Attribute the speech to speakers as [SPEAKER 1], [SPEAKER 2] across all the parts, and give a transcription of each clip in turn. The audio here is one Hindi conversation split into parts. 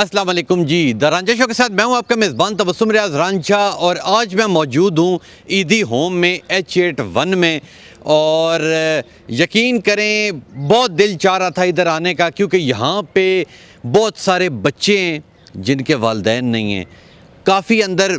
[SPEAKER 1] अस्सलाम वालेकुम जी। द रांझा शो के साथ मैं हूं आपका मेज़बान तबस्सुम रियाज रांझा और आज मैं मौजूद हूं ईदी होम में H81 में। और यकीन करें बहुत दिल चाह रहा था इधर आने का, क्योंकि यहाँ पे बहुत सारे बच्चे हैं जिनके वालिदैन नहीं हैं, काफ़ी अंदर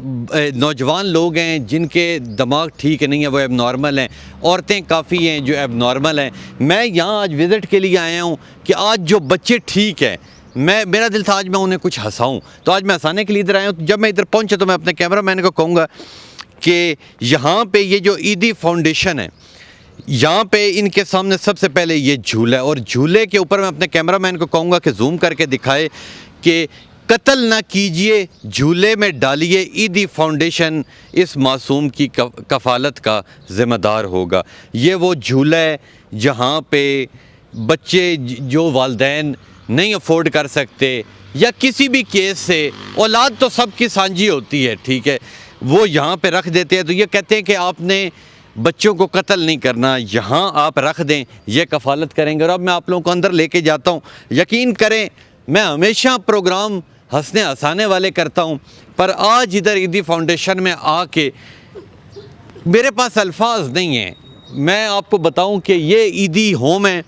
[SPEAKER 1] नौजवान लोग हैं जिनके दिमाग ठीक नहीं है, वो एबनॉर्मल हैं, औरतें काफ़ी हैं जो एबनॉर्मल हैं। मैं यहाँ आज विज़िट के लिए आया हूँ कि आज जो बच्चे ठीक हैं, मेरा दिल था आज मैं उन्हें कुछ हंसाऊं, तो आज मैं हंसाने के लिए इधर आया हूँ। जब मैं इधर पहुँचा तो मैं अपने कैमरामैन को कहूँगा कि यहाँ पे ये जो ईदी फाउंडेशन है, यहाँ पे इनके सामने सबसे पहले ये झूला है और झूले के ऊपर मैं अपने कैमरामैन को कहूँगा कि जूम करके दिखाए कि कत्ल ना कीजिए, झूले में डालिए, ईदी फाउंडेशन इस मासूम की कफ़ालत का ज़िम्मेदार होगा। ये वो झूला है जहाँ पे बच्चे जो वालिदैन नहीं अफोर्ड कर सकते या किसी भी केस से, औलाद तो सबकी सांझी होती है, ठीक है, वो यहाँ पे रख देते हैं। तो ये कहते हैं कि आपने बच्चों को कत्ल नहीं करना, यहाँ आप रख दें, ये कफ़ालत करेंगे। और अब मैं आप लोगों को अंदर लेके जाता हूँ। यकीन करें मैं हमेशा प्रोग्राम हंसने हंसाने वाले करता हूँ, पर आज इधर ईदी फाउंडेशन में आके मेरे पास अल्फाज नहीं हैं। मैं आपको बताऊँ कि ये ईदी होम है,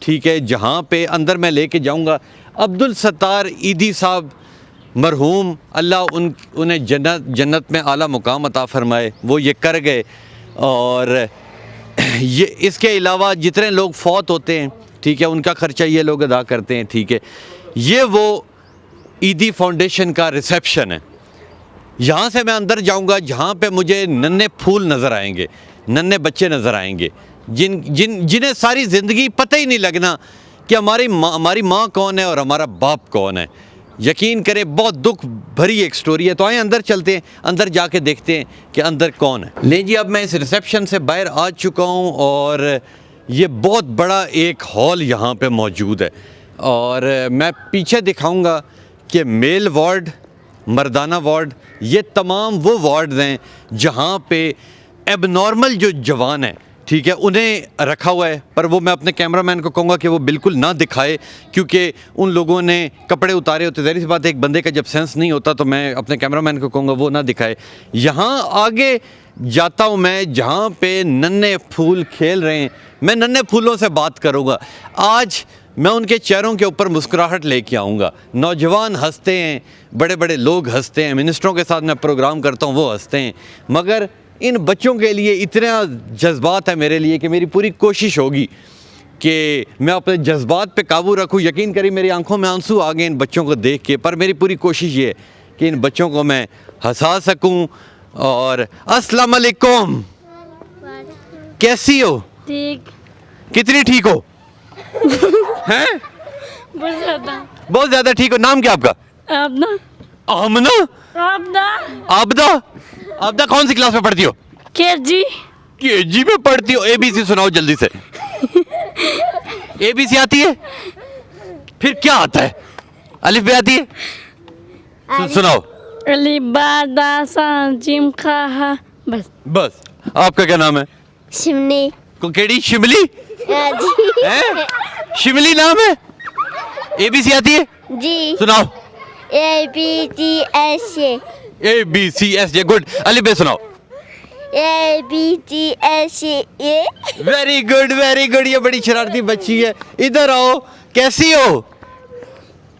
[SPEAKER 1] ठीक है, जहाँ पे अंदर मैं लेके जाऊँगा। अब्दुल सत्तार ईदी साहब मरहूम, अल्लाह उन्हें जन्नत में आला मुकाम अता फ़रमाए, वो ये कर गए। और ये इसके अलावा जितने लोग फौत होते हैं, ठीक है, उनका ख़र्चा ये लोग अदा करते हैं, ठीक है। ये वो ईदी फाउंडेशन का रिसेप्शन है। यहाँ से मैं अंदर जाऊँगा जहाँ पे मुझे नन्हे फूल नज़र आएंगे, नन्हे बच्चे नज़र आएंगे जिन्हें सारी ज़िंदगी पता ही नहीं लगना कि हमारी माँ कौन है और हमारा बाप कौन है। यकीन करें बहुत दुख भरी एक स्टोरी है। तो आए अंदर चलते हैं, अंदर जाके देखते हैं कि अंदर कौन है। ले जी, अब मैं इस रिसेप्शन से बाहर आ चुका हूँ और ये बहुत बड़ा एक हॉल यहाँ पे मौजूद है। और मैं पीछे दिखाऊँगा कि मेल वार्ड, मर्दाना वार्ड, ये तमाम वो वार्ड्स हैं जहाँ पे एबनॉर्मल जो जवान है, ठीक है, उन्हें रखा हुआ है। पर वो मैं अपने कैमरामैन को कहूँगा कि वो बिल्कुल ना दिखाए, क्योंकि उन लोगों ने कपड़े उतारे होते। ज़ाहिर सी बात है, एक बंदे का जब सेंस नहीं होता तो मैं अपने कैमरामैन को कहूँगा वो ना दिखाए। यहाँ आगे जाता हूँ मैं जहाँ पे नन्हे फूल खेल रहे हैं, मैं नन्हे फूलों से बात करूँगा। आज मैं उनके चेहरों के ऊपर मुस्कुराहट लेके आऊँगा। नौजवान हंसते हैं, बड़े बड़े लोग हंसते हैं, मिनिस्टरों के साथ मैं प्रोग्राम करता हूँ वो हंसते हैं, मगर इन बच्चों के लिए इतना जज्बात है मेरे लिए कि मेरी पूरी कोशिश होगी कि मैं अपने जज्बात पे काबू रखूँ। यकीन करिए मेरी आंखों में आंसू आ गए इन बच्चों को देख के, पर मेरी पूरी कोशिश ये है कि इन बच्चों को मैं हंसा सकूँ। और अस्सलाम वालेकुम, कैसी हो? ठीक। कितनी ठीक हो? हैं? बहुत ज़्यादा ठीक हो। नाम क्या आपका? आमना। आमना? आबदा। आबदा कौन सी क्लास में पढ़ती हो? केजी। केजी में पढ़ती हो? ABC सुनाओ जल्दी से। ABC आती है? फिर क्या आता है? अलिफ बे आती है? सुनाओ। अलिफ बा दा सा जिम खा हा, बस। आपका क्या नाम है? शिमली। को केड़ी शिमली? हैं? शिमली नाम है? ABC आती है? जी। सुनाओ। ABCSJ, good. अलिफ बे सुनाओ। ABCSJ। Very good, very good. ये बड़ी शरारती बच्ची है। इधर आओ, कैसी हो?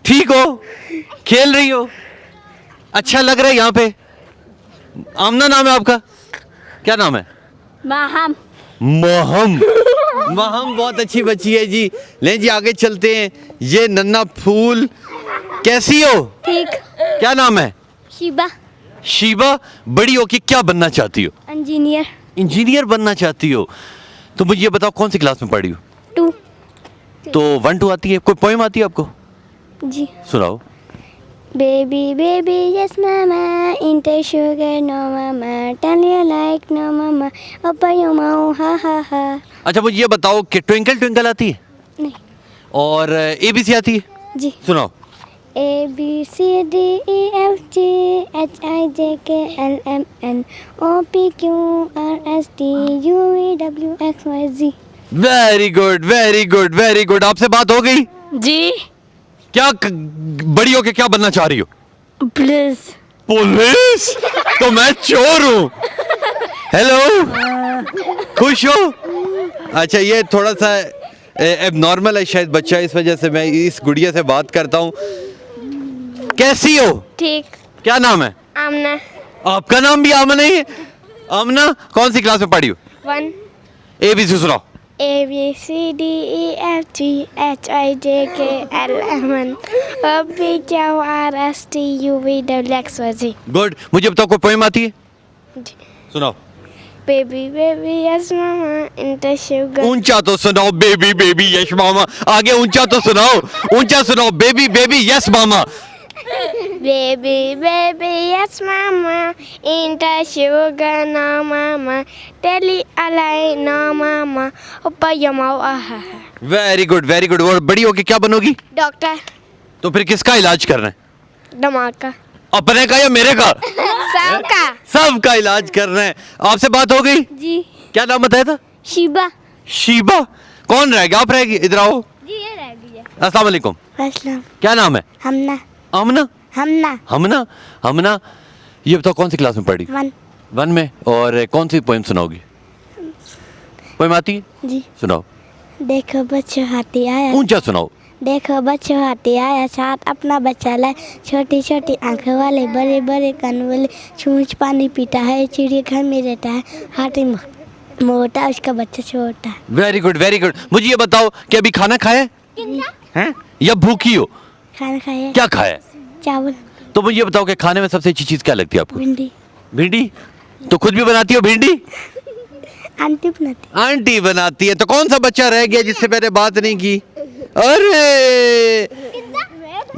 [SPEAKER 1] ठीक हो? खेल रही हो? अच्छा लग रहा है यहाँ पे? आमना नाम है आपका? क्या नाम है? महम। महम। महम बहुत अच्छी बच्ची है जी। ले जी आगे चलते हैं। ये नन्हा फूल, कैसी हो? ठीक। क्या नाम है? शीबा। शीबा, बड़ी हो के क्या बनना चाहती हो? इंजीनियर। इंजीनियर बनना चाहती हो? तो मुझे ये बताओ कौन सी क्लास में पढ़ी हो? 2। तो 1 2 आती है? कोई पोएम आती है आपको? जी। सुनाओ। बेबी बेबी यस मामा, इंटर sugar no mama, tell you like no mama, open your माओ हा हा हा। अच्छा मुझे ये बताओ कि ट्विंकल ट्विंकल आती है? नहीं। और ABC आती है? जी। सुनाओ। ABCDEFGHIJKLMNOPQRSTUVWXYZ। Very good, very good, very good. आपसे बात हो गई? जी। बड़ी होके क्या बनना चाह रही हो?
[SPEAKER 2] पुलिस।
[SPEAKER 1] पुलिस? तो मैं चोर हूँ। हेलो, खुश हो? अच्छा, ये थोड़ा सा एबनॉर्मल है शायद बच्चा, इस वजह से मैं इस गुड़िया से बात करता हूँ। कैसी हो?
[SPEAKER 2] ठीक।
[SPEAKER 1] क्या नाम है?
[SPEAKER 2] आमना।
[SPEAKER 1] आपका नाम भी आमना ही है? आमना कौन सी क्लास में पढ़ी हो?
[SPEAKER 2] 1
[SPEAKER 1] ABC सुनाओ।
[SPEAKER 2] A B C D E F G H I J K L M N O P Q R S T U V W X Y Z।
[SPEAKER 1] Good. मुझे बताओ, कोई पोएम आती है? सुनाओ।
[SPEAKER 2] Baby baby yes mama into sugar।
[SPEAKER 1] ऊंचा तो सुनाओ, बेबी बेबी यश मामा। आगे ऊंचा तो सुनाओ, ऊंचा सुनाओ, बेबी बेबी यस मामा।
[SPEAKER 2] Baby baby yes mama into sugar no mama telly alai no mama ऊपर यमाओ आहा।
[SPEAKER 1] Very good, very good. और बड़ी होके क्या बनोगी?
[SPEAKER 2] डॉक्टर।
[SPEAKER 1] तो फिर किसका इलाज करना है?
[SPEAKER 2] दिमाग का।
[SPEAKER 1] अपने का या मेरे का?
[SPEAKER 2] सबका।
[SPEAKER 1] सबका इलाज करना है। आपसे बात हो गई?
[SPEAKER 2] जी।
[SPEAKER 1] क्या नाम बताया था?
[SPEAKER 2] शिबा।
[SPEAKER 1] शीबा। कौन रहेगा? आप रहेगी? इधर आओ।
[SPEAKER 2] जी ये रह गई है।
[SPEAKER 1] अस्सलाम वालेकुम।
[SPEAKER 2] असलम।
[SPEAKER 1] क्या नाम है?
[SPEAKER 2] हमना।
[SPEAKER 1] आमना?
[SPEAKER 2] हमना।
[SPEAKER 1] हमना? हमना, ये बताओ कौन सी क्लास में पढ़ी?
[SPEAKER 2] 1।
[SPEAKER 1] 1 में। और कौन सी पोएम सुनाओगी? पोएम आती है?
[SPEAKER 2] जी।
[SPEAKER 1] सुनाओ।
[SPEAKER 2] देखो बच्चों हाथी आया।
[SPEAKER 1] ऊंचा सुनाओ।
[SPEAKER 2] देखो बच्चों हाथी आया साथ अपना बच्चा लाए छोटी छोटी आंखों वाले बड़े बड़े कान वाले छूछ पानी पीता है चिड़िया घर में रहता है हाथी मोटा उसका बच्चा छोटा है।
[SPEAKER 1] Very good, very good. मुझे ये बताओ कि अभी खाना खाया है या भूखी हो?
[SPEAKER 2] खाना खाया।
[SPEAKER 1] क्या खाया?
[SPEAKER 2] चावल।
[SPEAKER 1] तो मुझे ये बताओ कि खाने में सबसे अच्छी चीज क्या लगती है आपको?
[SPEAKER 2] भिंडी।
[SPEAKER 1] भिंडी? तो खुद भी बनाती हो भिंडी?
[SPEAKER 2] आंटी बनाती।
[SPEAKER 1] आंटी बनाती है। तो कौन सा बच्चा रह गया जिससे मैंने बात नहीं की? अरे,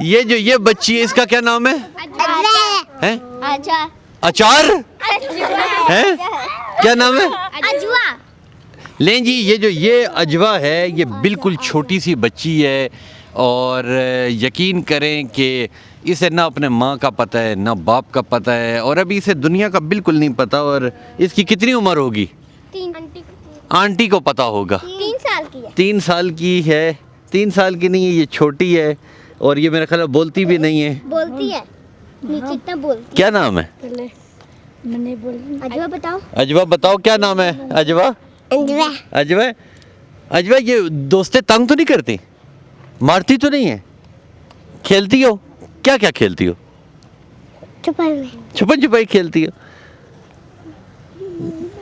[SPEAKER 1] ये बच्ची है, इसका क्या नाम है? हैं?
[SPEAKER 2] अजवा।
[SPEAKER 1] अचार है? क्या नाम है?
[SPEAKER 2] अजवा।
[SPEAKER 1] लें जी, ये अजवा है, ये बिल्कुल छोटी सी बच्ची है और यकीन करें कि इसे ना अपने माँ का पता है ना बाप का पता है और अभी इसे दुनिया का बिल्कुल नहीं पता। और इसकी कितनी उम्र होगी?
[SPEAKER 2] 3।
[SPEAKER 1] आंटी को पता होगा।
[SPEAKER 2] 3 साल की है।
[SPEAKER 1] 3 साल की है। 3 साल की नहीं है, ये छोटी है और ये मेरे ख्याल में बोलती भी नहीं है।
[SPEAKER 2] बोलती है नीचे इतना बोलती।
[SPEAKER 1] क्या नाम है?
[SPEAKER 2] मैंने बोली। अजवा बताओ।
[SPEAKER 1] अजवा बताओ, क्या नाम है? अजवा?
[SPEAKER 2] अजवा।
[SPEAKER 1] अजवा? अजवा, ये दोस्तें तंग तो नहीं करती? मारती तो नहीं है? खेलती हो? क्या क्या खेलती हो? छुपन छुपाई खेलती हो?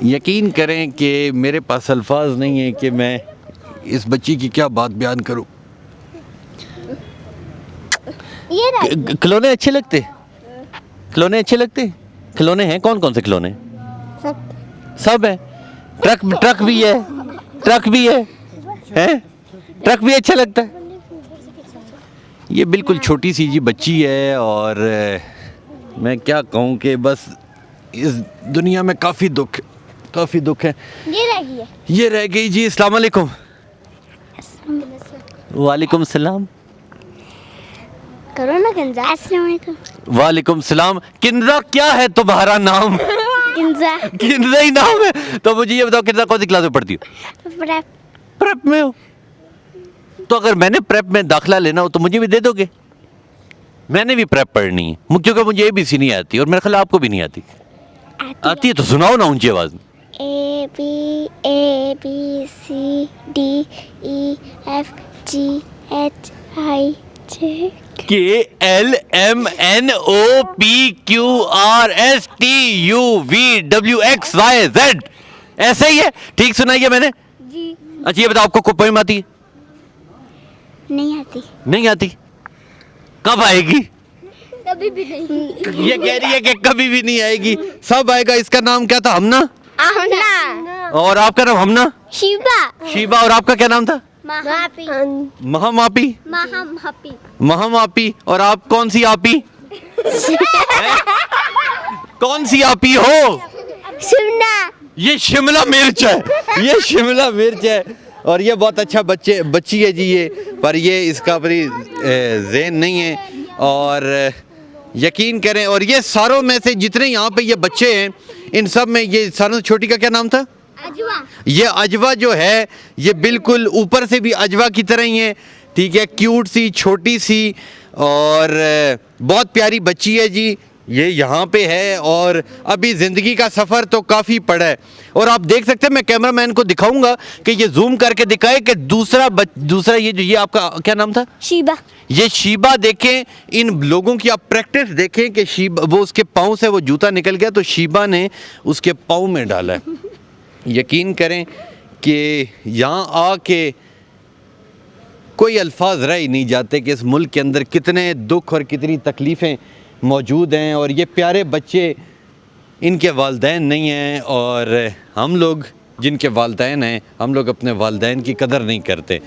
[SPEAKER 1] यकीन करें कि मेरे पास अल्फाज नहीं है कि मैं इस बच्ची की क्या बात बयान करूं।
[SPEAKER 2] ये
[SPEAKER 1] खिलौने अच्छे लगते? खिलौने अच्छे लगते? खिलौने हैं? कौन कौन से खिलौने? सब है। ट्रक भी है। ट्रक भी है? हैं? ट्रक भी अच्छा लगता है? ये बिल्कुल छोटी सी जी बच्ची है और मैं क्या कहूँ कि बस इस दुनिया में काफ़ी दुख है।
[SPEAKER 2] ये रह गई है।
[SPEAKER 1] ये रह गई जी। अस्सलाम वालेकुम। वालेकुम सलाम।
[SPEAKER 2] करो ना किंजा। अस्सलाम वालेकुम।
[SPEAKER 1] वालेकुम सलाम। किंजा क्या है तुम्हारा नाम?
[SPEAKER 2] किंजा।
[SPEAKER 1] किंजा ही नाम है? तो मुझे ये बताओ, किंजा कौन सी क्लास में पढ़ती हो?
[SPEAKER 2] प्रेप।
[SPEAKER 1] प्रेप में हो? तो अगर मैंने प्रेप में दाखिला लेना हो तो मुझे भी दे दोगे? मैंने भी प्रेप पढ़नी है क्योंकि मुझे ABC नहीं आती और मेरे ख्याल आपको भी नहीं आती। आती है तो सुनाओ ना ऊंची आवाज में।
[SPEAKER 2] A B C D E F G H I J
[SPEAKER 1] KLMNOPQRSTUVWXYZ। ऐसे ही है? ठीक सुनाई है मैंने?
[SPEAKER 2] जी।
[SPEAKER 1] अच्छा ये बताओ, आपको कोई पोएम आती है?
[SPEAKER 2] नहीं आती।
[SPEAKER 1] नहीं आती? कब आएगी?
[SPEAKER 2] कभी भी नहीं।
[SPEAKER 1] ये कह रही है कि कभी भी नहीं आएगी। सब आएगा। इसका नाम क्या था? हमना?
[SPEAKER 2] आमना।
[SPEAKER 1] और आपका नाम हमना?
[SPEAKER 2] शिबा।
[SPEAKER 1] शीबा। और आपका क्या नाम था?
[SPEAKER 2] महापी।
[SPEAKER 1] महामापी?
[SPEAKER 2] महामापी।
[SPEAKER 1] महामापी। और आप कौन सी आपी? हैं? कौन सी आपी हो?
[SPEAKER 2] शिमला।
[SPEAKER 1] ये शिमला मिर्च है। ये शिमला मिर्च है और ये बहुत अच्छा बच्ची है जी ये, पर ये इसका अपनी ज़हन नहीं है। और यकीन करें, और ये सारों में से जितने यहाँ पे ये बच्चे हैं इन सब में ये सारों से छोटी का क्या नाम था?
[SPEAKER 2] अजवा।
[SPEAKER 1] ये अजवा जो है ये बिल्कुल ऊपर से भी अजवा की तरह ही है, ठीक है, क्यूट सी, छोटी सी और बहुत प्यारी बच्ची है जी, ये यहाँ पे है और अभी ज़िंदगी का सफ़र तो काफ़ी पड़ा है। और आप देख सकते हैं, मैं कैमरामैन को दिखाऊंगा कि ये जूम करके दिखाए कि दूसरा ये आपका क्या नाम था?
[SPEAKER 2] शीबा।
[SPEAKER 1] ये शीबा देखें, इन लोगों की आप प्रैक्टिस देखें कि शीबा, वो उसके पाँव से वो जूता निकल गया तो शीबा ने उसके पाँव में डाला है। यकीन करें कि यहाँ आके कोई अल्फाज रह ही नहीं जाते कि इस मुल्क के अंदर कितने दुख और कितनी तकलीफ़ें मौजूद हैं। और ये प्यारे बच्चे, इनके वालिदैन नहीं हैं और हम लोग जिनके वालिदैन हैं, हम लोग अपने वालिदैन की कदर नहीं करते।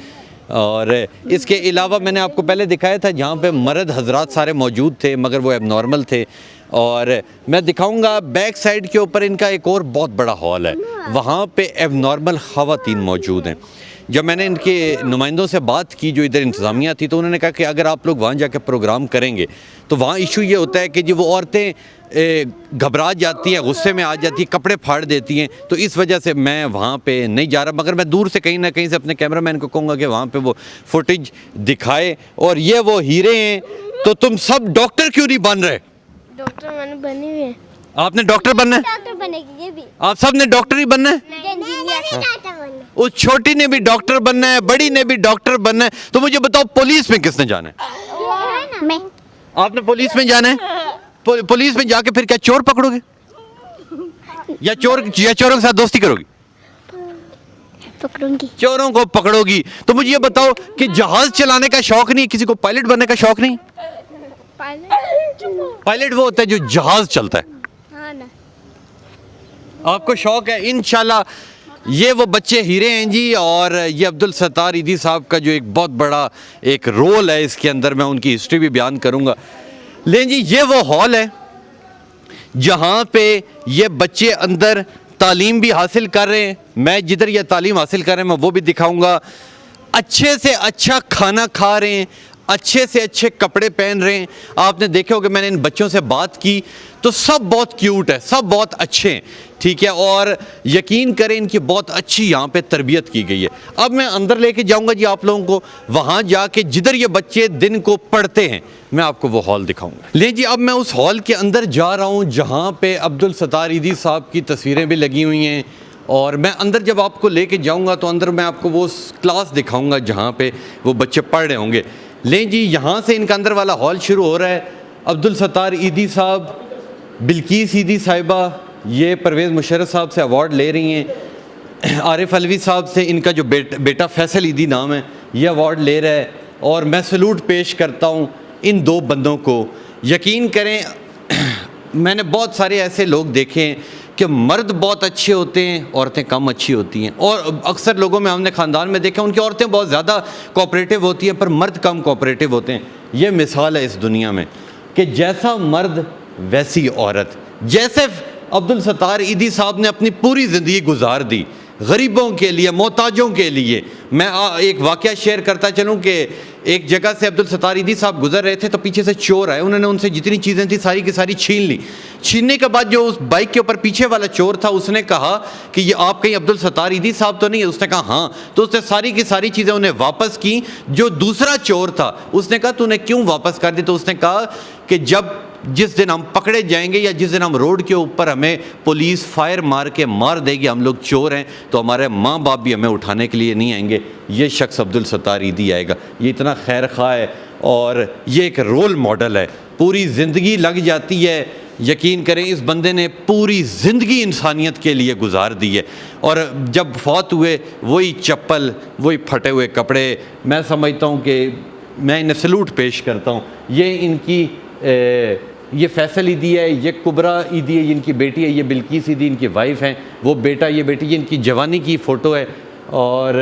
[SPEAKER 1] और इसके अलावा मैंने आपको पहले दिखाया था जहाँ पे मर्द हजरात सारे मौजूद थे मगर वो एबनॉर्मल थे। और मैं दिखाऊंगा बैक साइड के ऊपर इनका एक और बहुत बड़ा हॉल है, वहाँ पे एबनॉर्मल ख़वातीन मौजूद हैं। जब मैंने इनके नुमाइंदों से बात की जो इधर इंतज़ामिया थी, तो उन्होंने कहा कि अगर आप लोग वहाँ जाकर प्रोग्राम करेंगे तो वहाँ इशू ये होता है कि जो वो औरतें घबरा जाती हैं, गुस्से में आ जाती हैं, कपड़े फाड़ देती हैं, तो इस वजह से मैं वहाँ पे नहीं जा रहा। मगर मैं दूर से कहीं ना कहीं से अपने कैमरामैन को कहूँगा कि वहाँ पे वो फुटेज दिखाए। और ये वो हीरे हैं, तो तुम सब डॉक्टर क्यों नहीं बन रहे?
[SPEAKER 2] डॉक्टर मैंने बनी हुई है।
[SPEAKER 1] आपने डॉक्टर बनना है?
[SPEAKER 2] डॉक्टर बनेगी ये भी।
[SPEAKER 1] आप सब ने डॉक्टर ही बनना है? उस छोटी ने भी डॉक्टर बनना है, बड़ी ने भी डॉक्टर बनना है। तो मुझे बताओ, पुलिस में किसने जाना है?
[SPEAKER 2] मैं।
[SPEAKER 1] आपने पुलिस में जाना है? पुलिस में जाके फिर क्या चोर पकड़ोगे या चोरों के साथ दोस्ती करोगी?
[SPEAKER 2] पकड़ूंगी।
[SPEAKER 1] चोरों को पकड़ोगी। तो मुझे ये बताओ कि जहाज चलाने का शौक नहीं, किसी को पायलट बनने का शौक नहीं? पायलट वो होता है जो जहाज चलता है।
[SPEAKER 2] हाँ ना।
[SPEAKER 1] आपको शौक है? इंशाल्लाह ये वो बच्चे हीरे हैं जी। और ये अब्दुल सत्तार ईदी साहब का जो एक बहुत बड़ा एक रोल है इसके अंदर, मैं उनकी हिस्ट्री भी बयान करूंगा। लेकिन जी ये वो हॉल है जहाँ पे ये बच्चे अंदर तालीम भी हासिल कर रहे हैं। मैं जिधर ये तालीम हासिल कर रहे हैं मैं वो भी दिखाऊंगा। अच्छे से अच्छा खाना खा रहे हैं, अच्छे से अच्छे कपड़े पहन रहे हैं। आपने देखे होगा, मैंने इन बच्चों से बात की तो सब बहुत क्यूट है, सब बहुत अच्छे हैं, ठीक है। और यकीन करें इनकी बहुत अच्छी यहाँ पे तरबियत की गई है। अब मैं अंदर लेके जाऊँगा जी आप लोगों को, वहाँ जाके जिधर ये बच्चे दिन को पढ़ते हैं मैं आपको वो हॉल दिखाऊंगा। ले जी, अब मैं उस हॉल के अंदर जा रहा हूँ जहाँ पे अब्दुल सत्तार ईदी साहब की तस्वीरें भी लगी हुई हैं। और मैं अंदर जब आपको लेके जाऊँगा तो अंदर मैं आपको वो क्लास दिखाऊँगा जहाँ पे वो बच्चे पढ़ रहे होंगे। ले जी, यहाँ से इनका अंदर वाला हॉल शुरू हो रहा है। अब्दुल सत्तार ईदी साहब, बिल्किस ईदी साहिबा, ये परवेज़ मुशर्रफ साहब से अवार्ड ले रही हैं। आरिफ अलवी साहब से इनका जो बेटा फैसल ईदी नाम है, ये अवार्ड ले रहा है। और मैं सलूट पेश करता हूँ इन दो बंदों को। यकीन करें मैंने बहुत सारे ऐसे लोग देखे हैं कि मर्द बहुत अच्छे होते हैं, औरतें कम अच्छी होती हैं। और अक्सर लोगों में हमने ख़ानदान में देखा उनकी औरतें बहुत ज़्यादा कोऑपरेटिव होती हैं पर मर्द कम कोऑपरेटिव होते हैं। ये मिसाल है इस दुनिया में कि जैसा मर्द वैसी औरत। जैसे अब्दुल सत्तार ईदी साहब ने अपनी पूरी ज़िंदगी गुजार दी गरीबों के लिए, मोहताजों के लिए। मैं एक वाक़या शेयर करता चलूँ कि एक जगह से अब्दुल सत्तार ईदी साहब गुजर रहे थे तो पीछे से चोर आए, उन्होंने उनसे जितनी चीज़ें थी सारी की सारी छीन ली। छीनने के बाद जो उस बाइक के ऊपर पीछे वाला चोर था उसने कहा कि ये आप कहीं अब्दुल सत्तार ईदी साहब तो नहीं है? उसने कहा हाँ। तो उसने सारी की सारी चीज़ें उन्हें वापस की। जो दूसरा चोर था उसने कहा तूने क्यों वापस कर दी? तो उसने कहा कि जिस दिन हम पकड़े जाएंगे या जिस दिन हम रोड के ऊपर हमें पुलिस फायर मार के मार देगी, हम लोग चोर हैं, तो हमारे माँ बाप भी हमें उठाने के लिए नहीं आएंगे, ये शख्स अब्दुल सत्तार ईदी आएगा। ये इतना खैर खा है और ये एक रोल मॉडल है। पूरी ज़िंदगी लग जाती है, यकीन करें इस बंदे ने पूरी ज़िंदगी इंसानियत के लिए गुजार दी है। और जब फौत हुए वही चप्पल, वही फटे हुए कपड़े, मैं समझता हूँ कि मैं इन्हें सलूट पेश करता हूँ। ये इनकी ये फैसल ईदी है, ये कुबरा ईदी है, ये इनकी बेटी है, ये बिल्किस ईदी इनकी वाइफ हैं, वो बेटा ये बेटी, ये इनकी जवानी की फ़ोटो है। और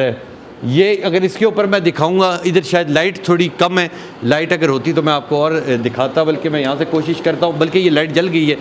[SPEAKER 1] ये अगर इसके ऊपर मैं दिखाऊंगा, इधर शायद लाइट थोड़ी कम है, लाइट अगर होती तो मैं आपको और दिखाता, बल्कि मैं यहाँ से कोशिश करता हूँ, बल्कि ये लाइट जल गई है।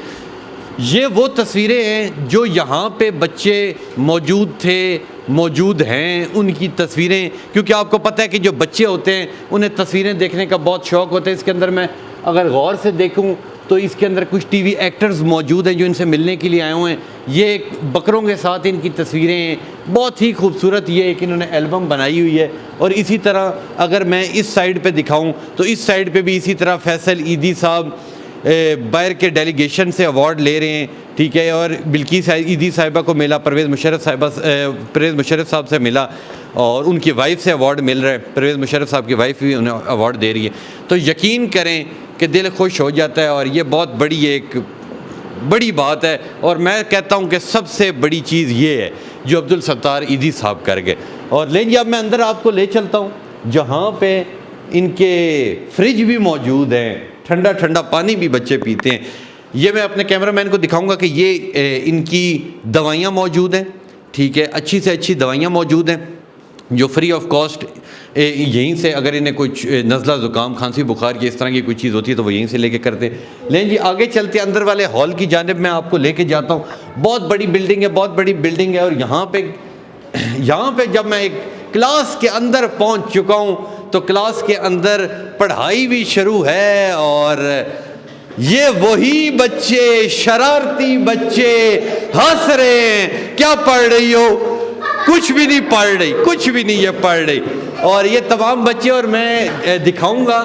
[SPEAKER 1] ये वो तस्वीरें हैं जो यहाँ पे बच्चे मौजूद हैं, उनकी तस्वीरें। क्योंकि आपको पता है कि जो बच्चे होते हैं उन्हें तस्वीरें देखने का बहुत शौक़ होता है। इसके अंदर मैं अगर गौर से देखूं तो इसके अंदर कुछ टीवी एक्टर्स मौजूद हैं जो इनसे मिलने के लिए आए हुए हैं। ये बकरों के साथ इनकी तस्वीरें हैं, बहुत ही खूबसूरत ये एक इन्होंने एल्बम बनाई हुई है। और इसी तरह अगर मैं इस साइड पे दिखाऊं तो इस साइड पे भी इसी तरह फैसल ईदी साहब बाहर के डेलीगेशन से अवार्ड ले रहे हैं, ठीक है। और बिल्किस ईदी साहिबा को मिला, परवेज़ मुशर्रफ साहब से मिला और उनकी वाइफ से अवार्ड मिल रहा है। परवेज़ मुशर्रफ साहब की वाइफ भी उन्हें अवार्ड दे रही है। तो यकीन करें कि दिल खुश हो जाता है और ये बहुत बड़ी एक बड़ी बात है। और मैं कहता हूँ कि सबसे बड़ी चीज़ ये है जो अब्दुल सत्तार ईदी साहब कर गए। और लेकिन अब मैं अंदर आपको ले चलता हूँ जहाँ पे इनके फ्रिज भी मौजूद हैं, ठंडा ठंडा पानी भी बच्चे पीते हैं। ये मैं अपने कैमरामैन को दिखाऊंगा कि ये इनकी दवाइयाँ मौजूद हैं, ठीक है। अच्छी से अच्छी दवाइयाँ मौजूद हैं जो फ्री ऑफ कॉस्ट यहीं से, अगर इन्हें कुछ नज़ला ज़ुकाम खांसी बुखार की इस तरह की कोई चीज़ होती है तो वो यहीं से लेके करते हैं। लेकिन जी आगे चलते अंदर वाले हॉल की जानिब मैं आपको लेके जाता हूँ। बहुत बड़ी बिल्डिंग है, बहुत बड़ी बिल्डिंग है। और यहाँ पे जब मैं एक क्लास के अंदर पहुँच चुका हूँ तो क्लास के अंदर पढ़ाई भी शुरू है। और ये वही बच्चे, शरारती बच्चे हंस रहे हैं, क्या पढ़ रही हो? कुछ भी नहीं पढ़ रही, कुछ भी नहीं ये पढ़ रही। और ये तमाम बच्चे, और मैं दिखाऊंगा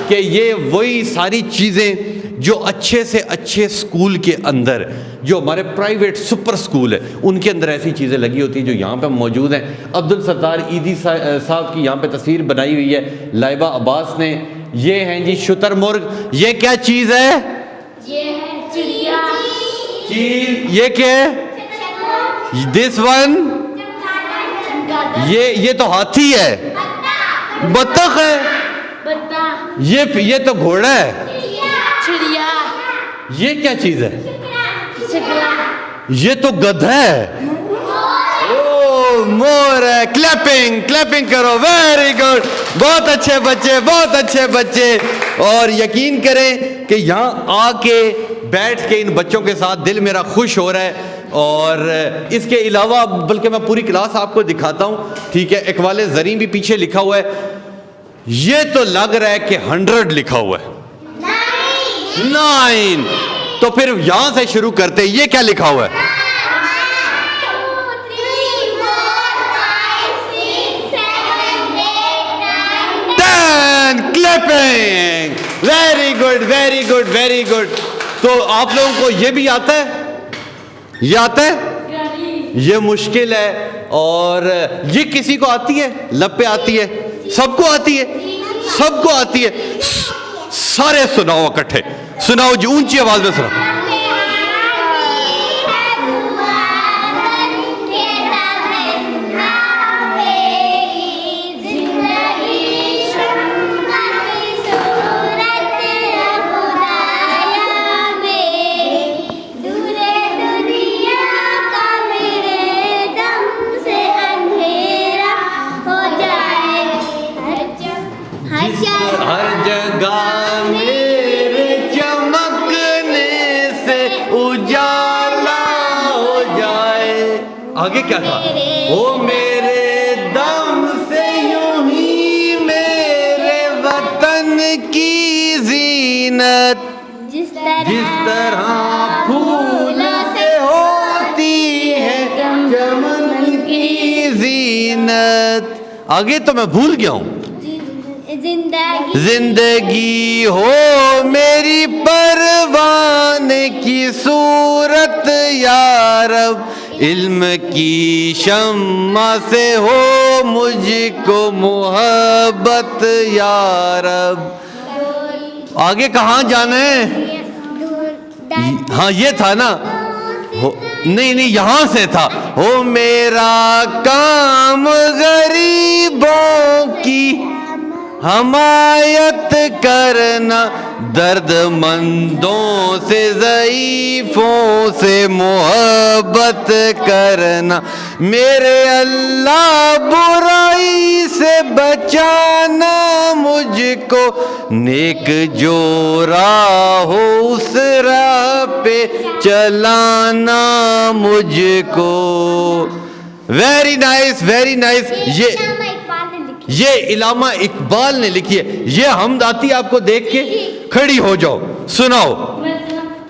[SPEAKER 1] कि ये वही सारी चीज़ें जो अच्छे से अच्छे स्कूल के अंदर, जो हमारे प्राइवेट सुपर स्कूल है, उनके अंदर ऐसी चीज़ें लगी होती हैं जो यहाँ पे मौजूद हैं। अब्दुल सत्तार ईदी साहब की यहाँ पे तस्वीर बनाई हुई है लाइबा अब्बास ने। ये हैं जी शुतुरमुर्ग। ये क्या चीज़ है?
[SPEAKER 2] ये है चिड़िया।
[SPEAKER 1] चील। ये क्या है? This one. ये तो हाथी है। बत्तख है। ये तो घोड़ा है।
[SPEAKER 2] चिड़िया।
[SPEAKER 1] ये क्या चीज है? ये तो गधा है। ओ मोर है। क्लैपिंग क्लैपिंग करो, वेरी गुड, बहुत अच्छे बच्चे, बहुत अच्छे बच्चे। और यकीन करें कि यहाँ आके बैठ के इन बच्चों के साथ दिल मेरा खुश हो रहा है। और इसके अलावा बल्कि मैं पूरी क्लास आपको दिखाता हूँ, ठीक है। इकबाल ज़री भी पीछे लिखा हुआ है। ये तो लग रहा है कि 100 लिखा हुआ है। 9। तो फिर यहां से शुरू करते हैं। ये क्या लिखा हुआ है? 10। Clapping, very good, very good, very good. तो आप लोगों को ये भी आता है? ये आता है? ये मुश्किल है। और ये किसी को आती है? लब पे आती है? सबको आती है? सबको आती है। सारे सुनाओ इकट्ठे, सुनाओ जी, ऊंची आवाज में सुनाओ। हर जगह मेरे चमकने से उजाला हो जाए। आगे क्या था? ओ मेरे दम से यूं ही मेरे वतन की जीनत, जिस तरह फूल से होती है चमन की जीनत। आगे तो मैं भूल गया हूँ। जिंदगी हो मेरी परवान की सूरत यारब, इल्म की शम्मा से हो मुझको मोहब्बत यारब। आगे कहाँ जाना है? हाँ ये था ना? नहीं नहीं, यहां से था। हो मेरा काम गरीबों की हमायत करना, दर्दमंदों से ज़ईफ़ों से मोहब्बत करना, मेरे अल्लाह बुराई से बचाना मुझको, नेक जो राह हो उस राह पे चलाना मुझको। Very nice, very nice. ये इलामा इकबाल ने लिखी है। ये हमद आती आपको देख के? खड़ी हो जाओ, सुनाओ।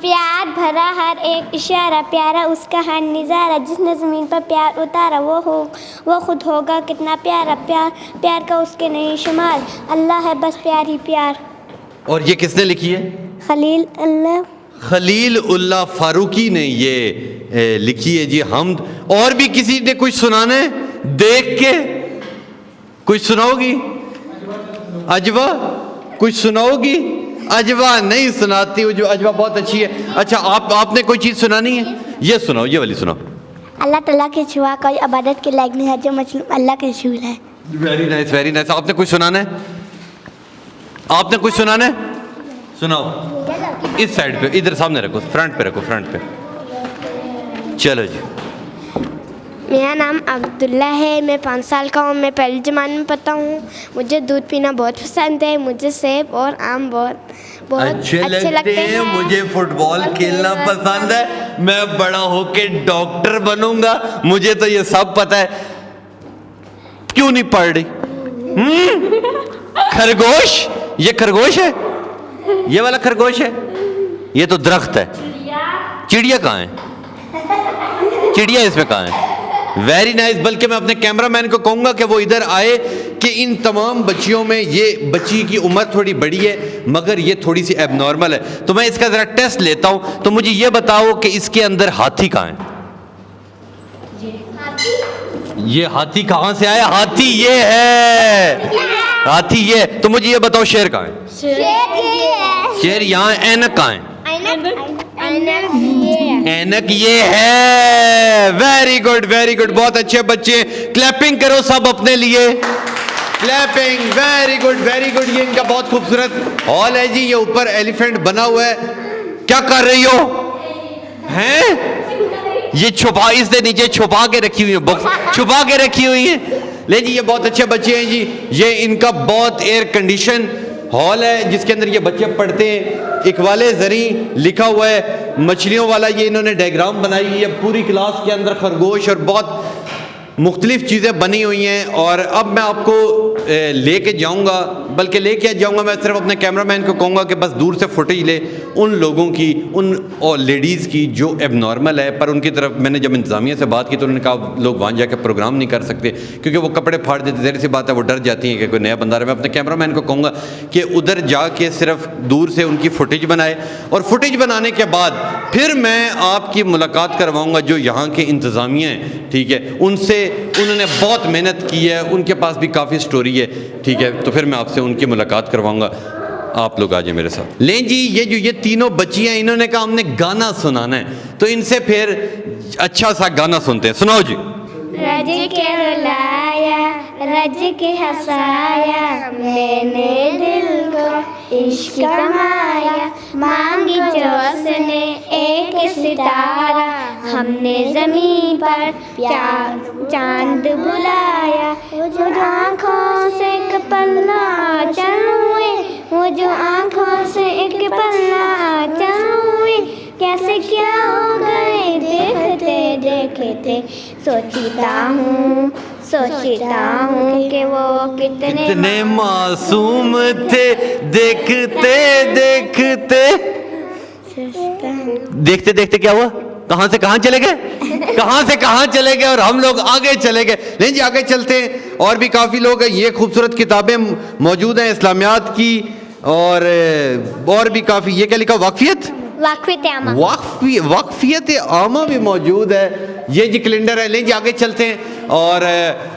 [SPEAKER 2] प्यार ठहरा हर एक इशारा प्यारा उसका हर नज़ारा, जिसने ज़मीन पर प्यार उतारा वो खुद होगा कितना प्यारा, प्यार का उसके नहीं शुमार, अल्लाह है बस प्यार ही प्यार।
[SPEAKER 1] और ये किसने लिखी है? खलील उल्लाह फारूकी ने ये लिखी है जी हम्द। और भी किसी ने कुछ सुनाना है? देख के कुछ सुनाओगी? अजवा कुछ सुनाओगी? अजवा नहीं सुनाती, जो अजवा बहुत अच्छी है। अच्छा आपने कोई चीज़ सुनानी है? ये सुनाओ, ये वाली सुनाओ।
[SPEAKER 2] अल्लाह ताला के सिवा कोई इबादत के लायक नहीं है, जो मजलूम अल्लाह के रसूल है।
[SPEAKER 1] Very nice, very nice. आपने कुछ सुनाना है? आपने कुछ सुनाना है? सुनाओ। इस साइड पे, इधर सामने रखो, फ्रंट पे रखो, फ्रंट पे। चलो जी।
[SPEAKER 2] मेरा नाम अब्दुल्ला है, मैं 5 साल का हूँ, मैं पहले ज़माने में पढ़ता हूँ। मुझे दूध पीना बहुत पसंद है, मुझे सेब और आम बहुत अच्छे लगते हैं।
[SPEAKER 1] मुझे फुटबॉल खेलना पसंद है, मैं बड़ा होके डॉक्टर बनूंगा, मुझे तो ये सब पता है। क्यों नहीं पढ़ रही? खरगोश, ये खरगोश है, ये वाला खरगोश है, ये तो दरख्त है। चिड़िया कहाँ है? चिड़िया इसमें कहाँ है? Very nice. बल्कि मैं अपने कैमरामैन को कहूंगा कि वो इधर आए कि इन तमाम बच्चियों में ये बच्ची की उम्र थोड़ी बड़ी है मगर ये थोड़ी सी एबनॉर्मल है, तो मैं इसका ज़रा टेस्ट लेता हूं। तो मुझे ये बताओ कि इसके अंदर हाथी कहाँ है? ये हाथी कहाँ से आया? हाथी ये है, हाथी ये। तो मुझे ये बताओ शेर कहाँ है? शेर यहाँ। ऐनक कहाँ है? ऐनक ये है। वेरी गुड, वेरी गुड, बहुत अच्छे बच्चे। क्लैपिंग करो सब अपने लिए, clapping. Very good, very good. ये इनका बहुत खूबसूरत हॉल है जी। ये ऊपर एलिफेंट बना हुआ है। क्या कर रही हो? हैं? ये छुपा, इसने नीचे छुपा के रखी हुई है, बुक्स छुपा के रखी हुई है। ले जी, ये बहुत अच्छे बच्चे हैं जी। ये इनका बहुत एयर कंडीशन हॉल है जिसके अंदर ये बच्चे पढ़ते हैं। इकबाले ज़री लिखा हुआ है, मछलियों वाला ये इन्होंने डायग्राम बनाई है। पूरी क्लास के अंदर खरगोश और बहुत मुख्तलिफ चीज़ें बनी हुई हैं। और अब मैं आपको लेके जाऊंगा, बल्कि लेके जाऊंगा, मैं सिर्फ अपने कैमरामैन को कहूँगा कि बस दूर से फुटेज ले उन लोगों की, उन और लेडीज़ की जो एबनॉर्मल है। पर उनकी तरफ मैंने जब इंतज़ामिया से बात की तो उन्होंने कहा लोग वहाँ जाकर प्रोग्राम नहीं कर सकते क्योंकि वो कपड़े फाड़ देते। ज़ाहिर सी बात है वो डर जाती हैं कि कोई नया बंदा है। मैं अपने कैमरामैन को कहूँगा कि उधर जाके सिर्फ दूर से उनकी फुटेज बनाए और फुटेज बनाने के बाद फिर मैं आपकी मुलाकात करवाऊँगा जो यहाँ के इंतज़ामिया हैं, ठीक है, उनसे। उन्होंने बहुत मेहनत की है, उनके पास भी काफ़ी स्टोरी है, ठीक है। तो फिर मैं आपसे उनकी मुलाकात करवाऊंगा। आप लोग आ जाए मेरे साथ। लें जी, ये तीनों बच्चियां, इन्होंने कहा हमने गाना सुनाना है, तो इनसे फिर अच्छा सा गाना सुनते हैं। सुनाओ जी।
[SPEAKER 2] रज के रुलाया, रज के हंसाया, मैंने दिल को इश्क कमाया, मांगी जो उसने एक सितारा, हमने ज़मीन पर प्यार चांद बुलाया, वो जो आँखों से एक पन्ना चलूए, वो जो आँखों से एक पन्ना चलूए, कैसे क्या हो गए देखते देखते, सोचता हूँ कि वो कितने
[SPEAKER 1] मासूम थे, देखते देखते क्या हुआ? कहाँ से कहाँ चले गए? कहाँ से कहाँ चले गए और हम लोग आगे चले गए। नहीं जी, आगे चलते हैं। और भी काफ़ी लोग हैं। ये खूबसूरत किताबें मौजूद हैं इस्लामियात की और भी काफ़ी। ये क्या लिखा? वाकफियत आमा भी मौजूद है। ये जी कैलेंडर है। लें जी, आगे चलते हैं। और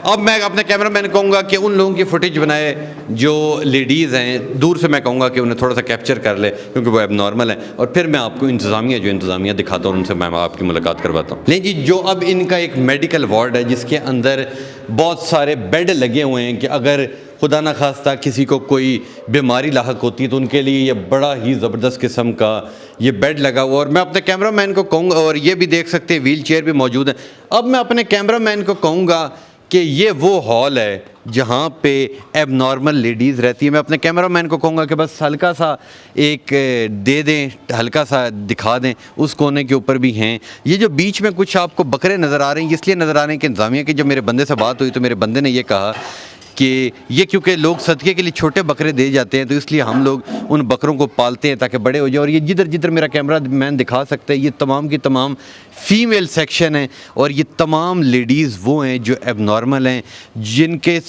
[SPEAKER 1] अब मैं अपने कैमरामैन कहूँगा कि उन लोगों की फुटेज बनाए जो लेडीज़ हैं। दूर से मैं कहूँगा कि उन्हें थोड़ा सा कैप्चर कर ले क्योंकि वो एबनॉर्मल है। और फिर मैं आपको इंतज़ामिया दिखाता हूँ, उनसे मैं आपकी मुलाकात करवाता हूँ। लें जी, जो अब इनका एक मेडिकल वार्ड है जिसके अंदर बहुत सारे बेड लगे हुए हैं कि अगर खुदा न खास्ता किसी को कोई बीमारी लाहक होती है तो उनके लिए ये बड़ा ही ज़बरदस्त किस्म का ये बेड लगा हुआ। और मैं अपने कैमरामैन को कहूँगा, और ये भी देख सकते हैं व्हील चेयर भी मौजूद है। अब मैं अपने कैमरामैन को कहूँगा कि ये वो हॉल है जहाँ पे एबनॉर्मल लेडीज़ रहती है। मैं अपने कैमरामैन को कहूँगा कि बस हल्का सा एक दे दें, हल्का सा दिखा दें। उस कोने के ऊपर भी हैं। ये जो बीच में कुछ आपको बकरे नज़र आ रहे हैं, इसलिए नज़र आ रहे हैं कि इंतज़ामिया की जब मेरे बंदे से बात हुई तो मेरे बंदे ने ये कहा कि ये क्योंकि लोग सदक़े के लिए छोटे बकरे दे जाते हैं तो इसलिए हम लोग उन बकरों को पालते हैं ताकि बड़े हो जाए। और ये जिधर जिधर मेरा कैमरा मैन दिखा सकता है ये तमाम की तमाम फ़ीमेल सेक्शन है और ये तमाम लेडीज़ वो हैं जो एबनॉर्मल हैं, जिनके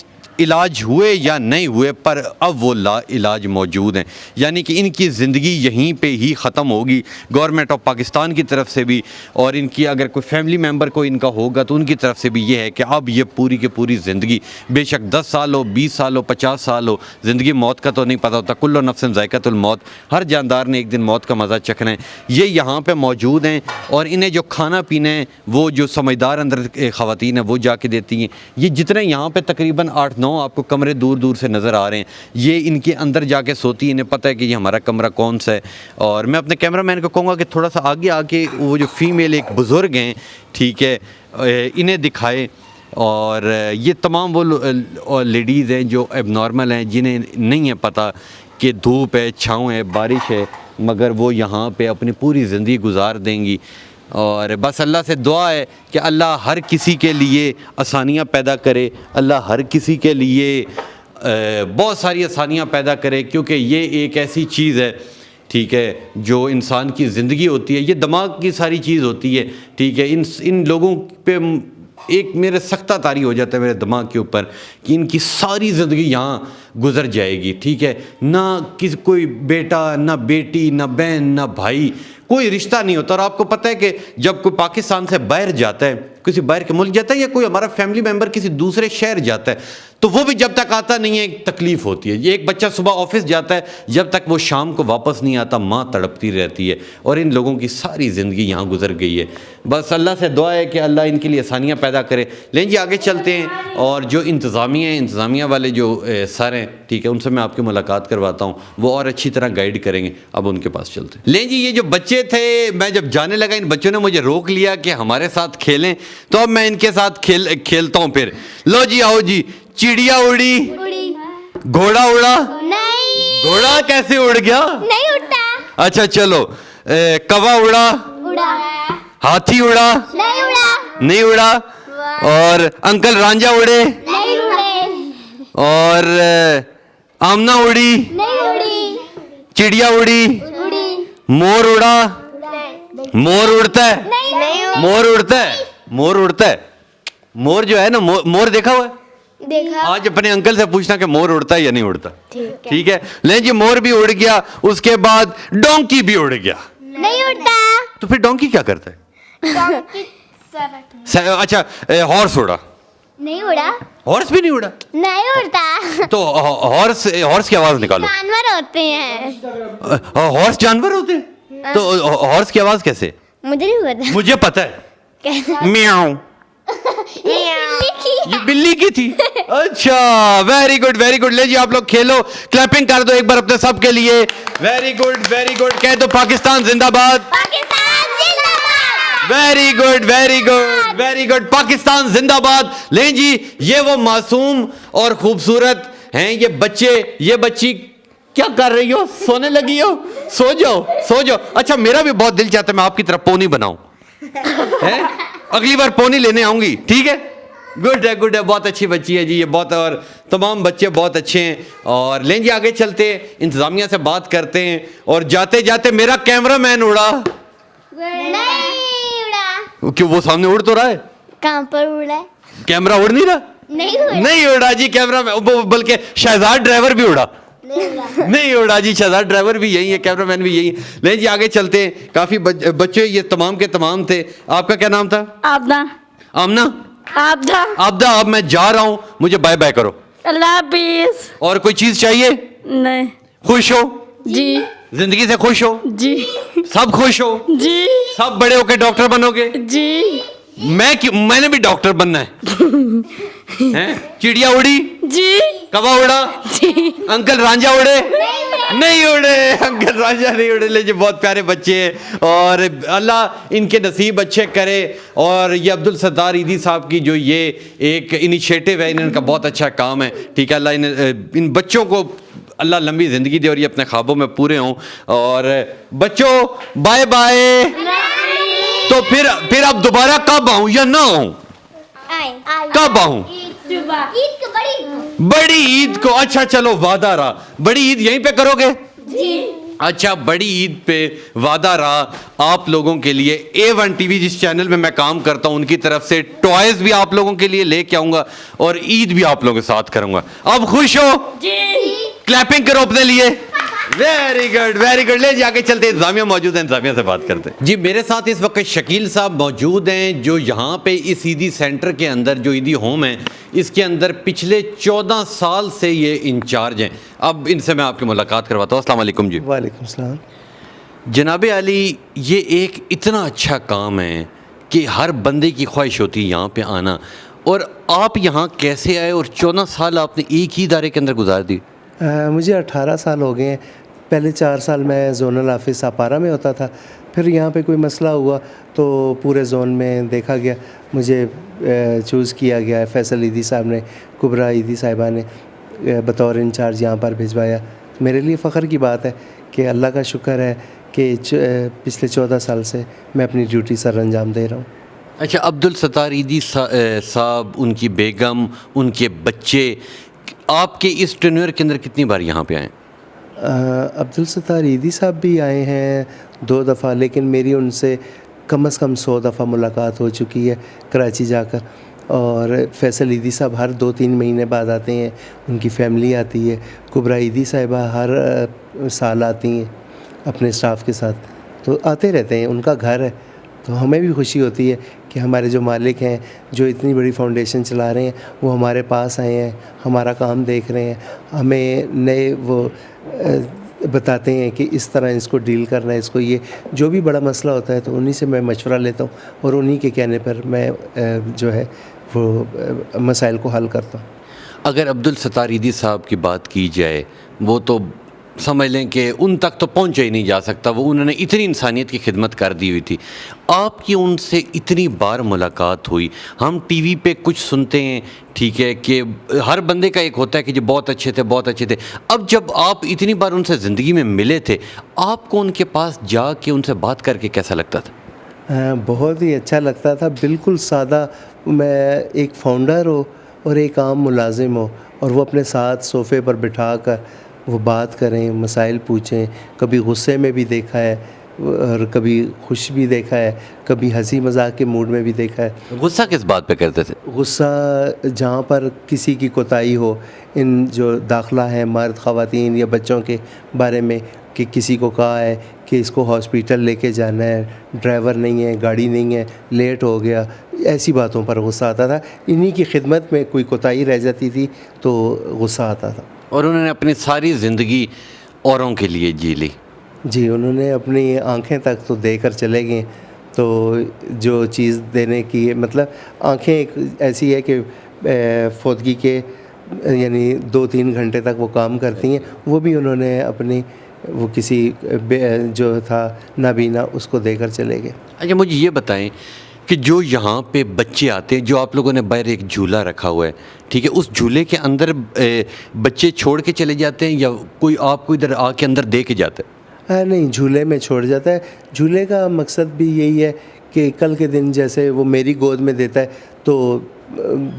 [SPEAKER 1] इलाज हुए या नहीं हुए पर अब वो ला इलाज मौजूद हैं, यानी कि इनकी ज़िंदगी यहीं पे ही ख़त्म होगी गवर्नमेंट ऑफ पाकिस्तान की तरफ से भी, और इनकी अगर कोई फैमिली मेम्बर को इनका होगा तो उनकी तरफ से भी ये है कि अब ये पूरी की पूरी ज़िंदगी, बेशक 10 साल हो, 20 साल हो, 50 साल हो, ज़िंदगी मौत का तो नहीं पता होता। कुल्लु नफ्सिन ज़ायक़तुल मौत, हर जानदार ने एक दिन मौत का मज़ा चखना है। ये यहाँ पर मौजूद हैं और इन्हें जो खाना पीना है वो जो समझदार अंदर ख़वातीन हैं वो जाके देती हैं। ये जितने यहाँ पर तकरीबन 8-9 आपको कमरे दूर दूर से नज़र आ रहे हैं, ये इनके अंदर जाके सोती हैं, इन्हें पता है कि ये हमारा कमरा कौन सा है। और मैं अपने कैमरामैन को कहूँगा कि थोड़ा सा आगे आके वो जो फ़ीमेल एक बुज़ुर्ग हैं, ठीक है, इन्हें दिखाए। और ये तमाम वो लेडीज़ हैं जो एबनॉर्मल हैं, जिन्हें नहीं है पता कि धूप है, छाँव है, बारिश है, मगर वो यहाँ पे अपनी पूरी ज़िंदगी गुजार देंगी। और बस अल्लाह से दुआ है कि अल्लाह हर किसी के लिए आसानियाँ पैदा करे, अल्लाह हर किसी के लिए बहुत सारी आसानियाँ पैदा करे, क्योंकि ये एक ऐसी चीज़ है, ठीक है, जो इंसान की ज़िंदगी होती है, ये दिमाग की सारी चीज़ होती है, ठीक है। इन लोगों पे एक मेरे सख्ता तारी हो जाता है मेरे दिमाग के ऊपर कि इनकी सारी ज़िंदगी यहाँ गुजर जाएगी, ठीक है। ना किसी कोई बेटा, ना बेटी, ना बहन, ना भाई, कोई रिश्ता नहीं होता। और आपको पता है कि जब कोई पाकिस्तान से बाहर जाता है, किसी बाहर के मुल्क जाता है, या कोई हमारा फैमिली मेम्बर किसी दूसरे शहर जाता है, तो वो भी जब तक आता नहीं है एक तकलीफ़ होती है। ये एक बच्चा सुबह ऑफिस जाता है, जब तक वो शाम को वापस नहीं आता माँ तड़पती रहती है। और इन लोगों की सारी ज़िंदगी यहाँ गुजर गई है। बस अल्लाह से दुआ है कि अल्लाह इनके लिए आसानियाँ पैदा करे। लेकिन जी आगे चलते हैं और जो इंतज़ामिया वाले जो सर हैं, ठीक है, उनसे मैं आपकी मुलाकात करवाता हूँ, वो और अच्छी तरह गाइड करेंगे। अब उनके पास चलते हैं। लेकिन जी ये जो बच्चे थे, मैं जब जाने लगा इन बच्चों ने मुझे रोक लिया कि हमारे साथ खेलें, तो अब मैं इनके साथ खेलता हूँ। फिर लो जी, आओ जी। चिड़िया उड़ी, घोड़ा उड़ा,
[SPEAKER 2] नहीं,
[SPEAKER 1] घोड़ा कैसे उड़ गया?
[SPEAKER 2] नहीं उड़ता।
[SPEAKER 1] अच्छा चलो, कौवा उड़ा,
[SPEAKER 2] उड़ा,
[SPEAKER 1] हाथी उड़ा,
[SPEAKER 2] नहीं उड़ा,
[SPEAKER 1] नहीं उड़ा, और अंकल रांझा उड़े,
[SPEAKER 2] नहीं उड़े,
[SPEAKER 1] और आमना उड़ी,
[SPEAKER 2] नहीं उड़ी,
[SPEAKER 1] चिड़िया उड़ी,
[SPEAKER 2] उड़ी,
[SPEAKER 1] मोर उड़ा, मोर उड़ता है,
[SPEAKER 2] नहीं,
[SPEAKER 1] मोर उड़ता है, मोर उड़ता है। मोर जो है ना, मोर देखा हुआ है?
[SPEAKER 2] देखा।
[SPEAKER 1] आज अपने अंकल से पूछना कि मोर उड़ता है या नहीं उड़ता, ठीक है। लेकिन जी मोर भी उड़ गया, उसके बाद डोंकी भी उड़ गया,
[SPEAKER 2] नहीं उड़ता।
[SPEAKER 1] तो फिर डोंकी क्या करता है? अच्छा, हॉर्स उड़ा,
[SPEAKER 2] नहीं उड़ा,
[SPEAKER 1] हॉर्स भी नहीं उड़ा,
[SPEAKER 2] नहीं उड़ता।
[SPEAKER 1] तो हॉर्स की आवाज निकालो।
[SPEAKER 2] जानवर होते हैं।
[SPEAKER 1] हॉर्स जानवर होते हैं, तो हॉर्स की आवाज कैसे?
[SPEAKER 2] मुझे नहीं पता।
[SPEAKER 1] मुझे पता है,
[SPEAKER 2] कैसा?
[SPEAKER 1] म्याऊं। ये बिल्ली की थी। अच्छा, वेरी गुड, वेरी गुड। ले जी आप लोग खेलो, क्लैपिंग कर दो एक बार अपने सब के लिए। Very good, very good. कह दो पाकिस्तान जिंदाबाद,
[SPEAKER 2] पाकिस्तान जिंदाबाद।
[SPEAKER 1] Very good, very good, very good, Pakistan जिंदाबाद। ले जी, ये वो मासूम और खूबसूरत हैं ये बच्चे, ये बच्ची क्या कर रही हो? सोने लगी हो? सो जाओ, सो जाओ। अच्छा, मेरा भी बहुत दिल चाहता है मैं आपकी तरह पोनी बनाऊं, है? अगली बार पोनी लेने आऊंगी, ठीक है? गुड है, गुड है, बहुत अच्छी बच्ची है जी ये, बहुत। और तमाम बच्चे बहुत अच्छे हैं। और लें जी आगे चलते हैं, इंतजामिया से बात करते हैं। और जाते जाते मेरा कैमरामैन उड़ा,
[SPEAKER 2] नहीं उड़ा।
[SPEAKER 1] क्यों? वो सामने उड़ तो रहा है,
[SPEAKER 2] कहाँ पर उड़ा है?
[SPEAKER 1] कैमरा उड़ नहीं रहा,
[SPEAKER 2] नहीं उड़ा,
[SPEAKER 1] नहीं उड़ा जी कैमरा, बल्कि शहजाद ड्राइवर भी उड़ा,
[SPEAKER 2] नहीं उड़ा,
[SPEAKER 1] नहीं उड़ा जी, शहजाद ड्राइवर भी यही है, कैमरामैन भी यही है। लें जी आगे चलते हैं। काफी बच्चे ये तमाम के तमाम थे। आपका क्या नाम था?
[SPEAKER 3] आपदा।
[SPEAKER 1] आमना,
[SPEAKER 3] आपदा।
[SPEAKER 1] आपदा। अब मैं जा रहा हूं, मुझे बाय बाय करो।
[SPEAKER 3] अल्लाह हाफिज।
[SPEAKER 1] और कोई चीज चाहिए?
[SPEAKER 3] नहीं।
[SPEAKER 1] खुश हो?
[SPEAKER 3] जी।
[SPEAKER 1] जिंदगी से खुश हो?
[SPEAKER 3] जी।
[SPEAKER 1] सब खुश हो?
[SPEAKER 3] जी।
[SPEAKER 1] सब बड़े होके डॉक्टर बनोगे?
[SPEAKER 3] जी।
[SPEAKER 1] मैंने भी डॉक्टर बनना है। हैं? चिड़िया उड़ी?
[SPEAKER 3] जी।
[SPEAKER 1] कौवा उड़ा?
[SPEAKER 3] जी।
[SPEAKER 1] अंकल रांझा उड़े? नहीं उड़े, अंकल रांझा नहीं उड़े। ले जी, बहुत प्यारे बच्चे हैं और अल्लाह इनके नसीब अच्छे करे। और ये अब्दुल सत्तार ईदी साहब की जो ये एक इनिशिएटिव है, इनका बहुत अच्छा काम है, ठीक है। अल्लाह इन बच्चों को अल्लाह लंबी ज़िंदगी दे और ये अपने ख्वाबों में पूरे हों। और बच्चों बाय बाय। तो फिर अब दोबारा कब आऊँ या ना आऊँ? कब आऊँ?
[SPEAKER 2] ईद की बड़ी
[SPEAKER 1] बड़ी ईद को, अच्छा चलो वादा रहा, बड़ी ईद यहीं पे करोगे?
[SPEAKER 2] जी।
[SPEAKER 1] अच्छा, बड़ी ईद पे वादा रहा आप लोगों के लिए A1 टीवी जिस चैनल में मैं काम करता हूं उनकी तरफ से टॉयज भी आप लोगों के लिए लेके आऊंगा और ईद भी आप लोगों के साथ करूंगा। अब खुश हो?
[SPEAKER 3] जी।
[SPEAKER 1] क्लैपिंग करो अपने लिए। Very good very good. ले जाके चलते, इंतजामिया मौजूद है, इंतजामिया से बात करते हैं। जी, मेरे साथ इस वक्त शकील साहब मौजूद हैं जो यहाँ पे इस ईदी सेंटर के अंदर जो ईदी होम है इसके अंदर पिछले 14 साल से ये इंचार्ज हैं। अब इनसे मैं आपकी मुलाकात करवाता हूँ। अस्सलाम वालेकुम जी।
[SPEAKER 4] वालेकुम सलाम।
[SPEAKER 1] जनाब अली, ये एक इतना अच्छा काम है कि हर बंदे की ख्वाहिश होती है यहाँ पे आना, और आप यहाँ कैसे आए और 14 साल आपने एक ही इदारे के अंदर गुजार दी?
[SPEAKER 4] मुझे 18 साल हो गए हैं। पहले 4 साल मैं ज़ोनल ऑफिस अपारा में होता था, फिर यहाँ पे कोई मसला हुआ तो पूरे ज़ोन में देखा गया, मुझे चूज़ किया गया। फैसल ईदी साहब ने, कुबरा ईदी साहिबा ने बतौर इंचार्ज यहाँ पर भिजवाया। मेरे लिए फ़ख्र की बात है कि अल्लाह का शुक्र है कि पिछले 14 साल से मैं अपनी ड्यूटी सर अंजाम दे रहा हूँ।
[SPEAKER 1] अच्छा, अब्दुल सत्तार ईदी साहब, उनकी बेगम, उनके बच्चे आपके इस टेन्योर के अंदर कितनी बार यहाँ पे आए?
[SPEAKER 4] अब्दुल सत्तार ईदी साहब भी आए हैं 2 दफ़ा, लेकिन मेरी उनसे कम से कम 100 दफ़ा मुलाकात हो चुकी है कराची जाकर। और फैसल ईदी साहब हर 2-3 महीने बाद आते हैं, उनकी फैमिली आती है। कुबरा ईदी साहिबा हर साल आती हैं अपने स्टाफ के साथ, तो आते रहते हैं, उनका घर है। तो हमें भी खुशी होती है कि हमारे जो मालिक हैं, जो इतनी बड़ी फाउंडेशन चला रहे हैं, वो हमारे पास आए हैं, हमारा काम देख रहे हैं, हमें नए वो बताते हैं कि इस तरह इसको डील करना है, इसको ये जो भी बड़ा मसला होता है तो उन्हीं से मैं मशवरा लेता हूँ और उन्हीं के कहने पर मैं जो है वो मसाइल को हल करता हूँ।
[SPEAKER 1] अगर अब्दुल सत्तार ईदी साहब की बात की जाए, वो तो समझ लें कि उन तक तो पहुंचा ही नहीं जा सकता। वो उन्होंने इतनी इंसानियत की खिदमत कर दी हुई थी। आपकी उनसे इतनी बार मुलाकात हुई, हम टीवी पे कुछ सुनते हैं, ठीक है, कि हर बंदे का एक होता है कि जो बहुत अच्छे थे, बहुत अच्छे थे। अब जब आप इतनी बार उनसे ज़िंदगी में मिले थे, आपको उनके पास जाके उनसे बात करके कैसा लगता था?
[SPEAKER 4] बहुत ही अच्छा लगता था। बिल्कुल सादा, मैं एक फाउंडर हो और एक आम मुलाजिम हो, और वो अपने साथ सोफ़े पर बिठा कर वो बात करें, मसाइल पूछें। कभी गुस्से में भी देखा है और कभी खुश भी देखा है, कभी हंसी मजाक के मूड में भी देखा है।
[SPEAKER 1] गुस्सा किस बात पे करते थे?
[SPEAKER 4] गुस्सा जहाँ पर किसी की कोताही हो, इन जो दाखिला है मर्द ख़वातीन या बच्चों के बारे में, कि किसी को कहा है कि इसको हॉस्पिटल लेके जाना है, ड्राइवर नहीं है, गाड़ी नहीं है, लेट हो गया, ऐसी बातों पर गुस्सा आता था। इन्हीं की खिदमत में कोई कोताही रह जाती थी तो गुस्सा आता था।
[SPEAKER 1] और उन्होंने अपनी सारी ज़िंदगी औरों के लिए जी ली।
[SPEAKER 4] जी, उन्होंने अपनी आंखें तक तो देकर चले गए। तो जो चीज़ देने की, मतलब आंखें एक ऐसी है कि फौतगी के यानी 2-3 घंटे तक वो काम करती हैं। वो भी उन्होंने अपनी वो किसी जो था नाबीना, उसको देकर चले गए।
[SPEAKER 1] अच्छा, मुझे ये बताएं कि जो यहाँ पे बच्चे आते हैं, जो आप लोगों ने बाहर एक झूला रखा हुआ है, ठीक है, उस झूले के अंदर बच्चे छोड़ के चले जाते हैं या कोई आपको इधर आके अंदर दे के जाता है?
[SPEAKER 4] नहीं, झूले में छोड़ जाता है। झूले का मकसद भी यही है कि कल के दिन जैसे वो मेरी गोद में देता है तो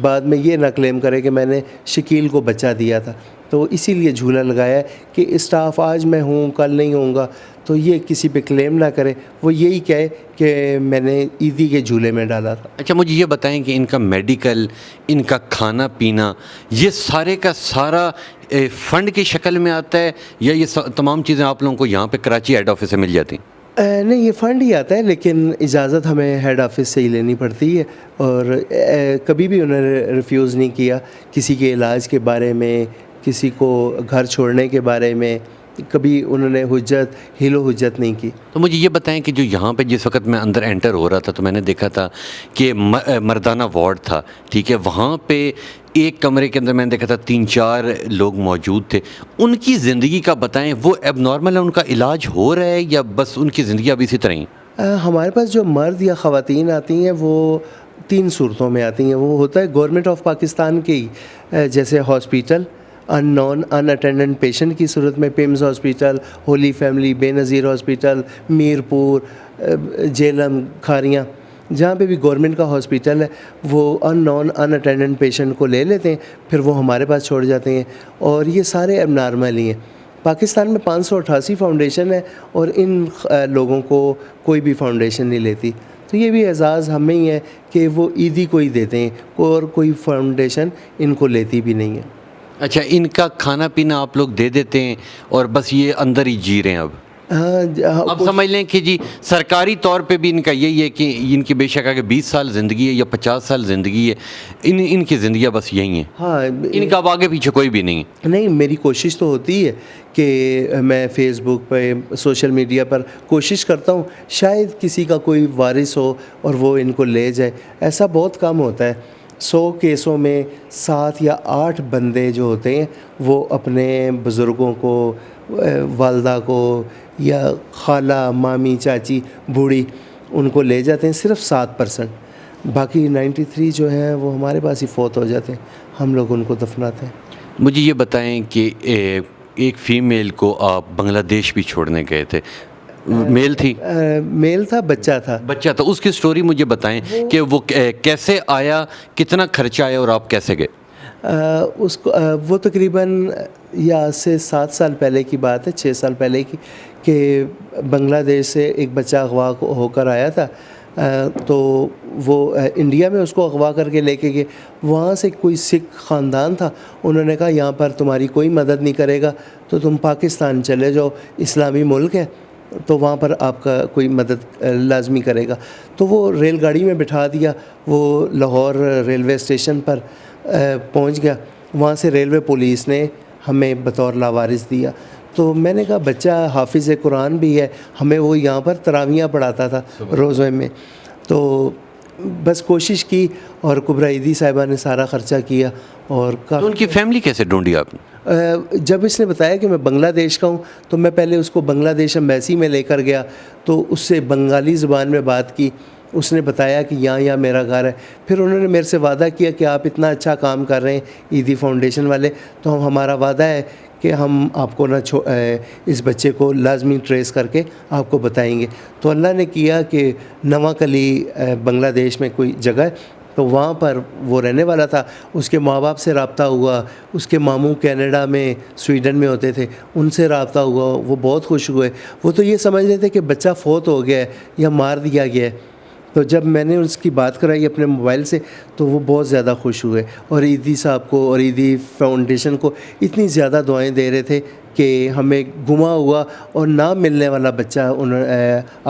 [SPEAKER 4] बाद में ये ना क्लेम करे कि मैंने शकील को बचा दिया था। तो इसीलिए झूला लगाया है कि स्टाफ आज मैं हूँ, कल नहीं होऊंगा, तो ये किसी पे क्लेम ना करे, वो यही कहे कि मैंने ईदी के झूले में डाला था।
[SPEAKER 1] अच्छा, मुझे ये बताएं कि इनका मेडिकल, इनका खाना पीना, ये सारे का सारा फ़ंड की शक्ल में आता है या ये तमाम चीज़ें आप लोगों को यहाँ पे कराची हेड ऑफिस से मिल जाती हैं?
[SPEAKER 4] नहीं, ये फ़ंड ही आता है, लेकिन इजाज़त हमें हेड ऑफिस से ही लेनी पड़ती है। और कभी भी उन्होंने रिफ्यूज़ नहीं किया किसी के इलाज के बारे में, किसी को घर छोड़ने के बारे में, कभी उन्होंने हिलो हुज्जत नहीं की।
[SPEAKER 1] तो मुझे ये बताएं कि जो यहाँ पे जिस वक्त मैं अंदर एंटर हो रहा था तो मैंने देखा था कि मर्दाना वार्ड था, ठीक है, वहाँ पे एक कमरे के अंदर मैंने देखा था 3-4 लोग मौजूद थे। उनकी ज़िंदगी का बताएं, वो एबनॉर्मल है, उनका इलाज हो रहा है या बस उनकी ज़िंदगी अब इसी तरह ही?
[SPEAKER 4] हमारे पास जो मर्द या ख़वातीन आती हैं वो 3 सूरतों में आती हैं। वो होता है गवर्नमेंट ऑफ पाकिस्तान के ही, जैसे हॉस्पिटल, अनअटेंडेंट पेशेंट की सूरत में PIMS hospital, Holi family, Benazir hospital, Mirpur, Jhelum, Kharian, जहाँ पे भी गवर्नमेंट का हॉस्पिटल है वो अननोन अनअटेंडेंट पेशेंट को ले लेते हैं, फिर वो हमारे पास छोड़ जाते हैं, और ये सारे एबनॉर्मल ही हैं। पाकिस्तान में 588 फाउंडेशन है और इन लोगों को कोई भी फाउंडेशन नहीं लेती। तो ये भी एजाज़ हमें ही है कि वो ईदी को ही देते हैं और कोई फाउंडेशन इनको लेती भी नहीं है।
[SPEAKER 1] अच्छा, इनका खाना पीना आप लोग दे देते हैं और बस ये अंदर ही जी रहे हैं अब?
[SPEAKER 4] हाँ,
[SPEAKER 1] अब समझ लें कि जी सरकारी तौर पे भी इनका यही है कि इनकी बेशक आगे 20 साल ज़िंदगी है या 50 साल ज़िंदगी है, इनकी ज़िंदगियाँ बस यही हैं।
[SPEAKER 4] हाँ,
[SPEAKER 1] इनका अब आगे पीछे कोई भी नहीं है।
[SPEAKER 4] नहीं, मेरी कोशिश तो होती है कि मैं फ़ेसबुक पे सोशल मीडिया पर कोशिश करता हूँ शायद किसी का कोई वारिस हो और वो इनको ले जाए। ऐसा बहुत कम होता है। 100 केसों में 7 या 8 बंदे जो होते हैं वो अपने बुज़ुर्गों को, वालदा को या खाला, मामी, चाची, बूढ़ी, उनको ले जाते हैं, सिर्फ 7%। बाकी 93 जो हैं वो हमारे पास ही फ़ौत हो जाते हैं, हम लोग उनको दफनाते हैं।
[SPEAKER 1] मुझे ये बताएं कि एक फ़ीमेल को आप बांग्लादेश भी छोड़ने गए थे, मेल थी?
[SPEAKER 4] मेल था, बच्चा था।
[SPEAKER 1] बच्चा था। उसकी स्टोरी मुझे बताएं कि वो कैसे आया, कितना खर्चा आया और आप कैसे गए?
[SPEAKER 4] उसको वो तकरीबन या से 7 साल पहले की बात है, 6 साल पहले की, कि बांग्लादेश से एक बच्चा अगवा होकर आया था। तो वो इंडिया में उसको अगवा करके लेके गए। वहाँ से कोई सिख ख़ानदान था, उन्होंने कहा यहाँ पर तुम्हारी कोई मदद नहीं करेगा तो तुम पाकिस्तान चले जाओ, इस्लामी मुल्क है, तो वहाँ पर आपका कोई मदद लाजमी करेगा। तो वो रेलगाड़ी में बिठा दिया, वो लाहौर रेलवे स्टेशन पर पहुँच गया। वहाँ से रेलवे पुलिस ने हमें बतौर लावारिस दिया। तो मैंने कहा बच्चा हाफिज़ कुरान भी है, हमें वो यहाँ पर तरावियाँ पढ़ाता था रोज़े में। तो बस कोशिश की और कुबरा ईदी साहिबा ने सारा ख़र्चा किया। और
[SPEAKER 1] तो उनकी फैमिली कैसे ढूंढी आपने?
[SPEAKER 4] जब इसने बताया कि मैं बांग्लादेश का हूँ तो मैं पहले उसको बांग्लादेश एम्बेसी में लेकर गया, तो उससे बंगाली ज़ुबान में बात की। उसने बताया कि यहाँ मेरा घर है। फिर उन्होंने मेरे से वादा किया कि आप इतना अच्छा काम कर रहे हैं ईदी फाउंडेशन वाले, तो हमारा वादा है कि हम आपको ना इस बच्चे को लाजमी ट्रेस करके आपको बताएंगे। तो अल्लाह ने किया कि नवाकली बांग्लादेश में कोई जगह है, तो वहाँ पर वो रहने वाला था। उसके माँ बाप से रब्ता हुआ, उसके मामू कनाडा में, स्वीडन में होते थे, उनसे रब्ता हुआ। वो बहुत खुश हुए। वो तो ये समझ रहे थे कि बच्चा फ़ौत हो गया है या मार दिया गया है। तो जब मैंने उसकी बात कराई अपने मोबाइल से तो वो बहुत ज़्यादा खुश हुए और ईदी साहब को और ईदी फाउंडेशन को इतनी ज़्यादा दुआएं दे रहे थे कि हमें गुमा हुआ और ना मिलने वाला बच्चा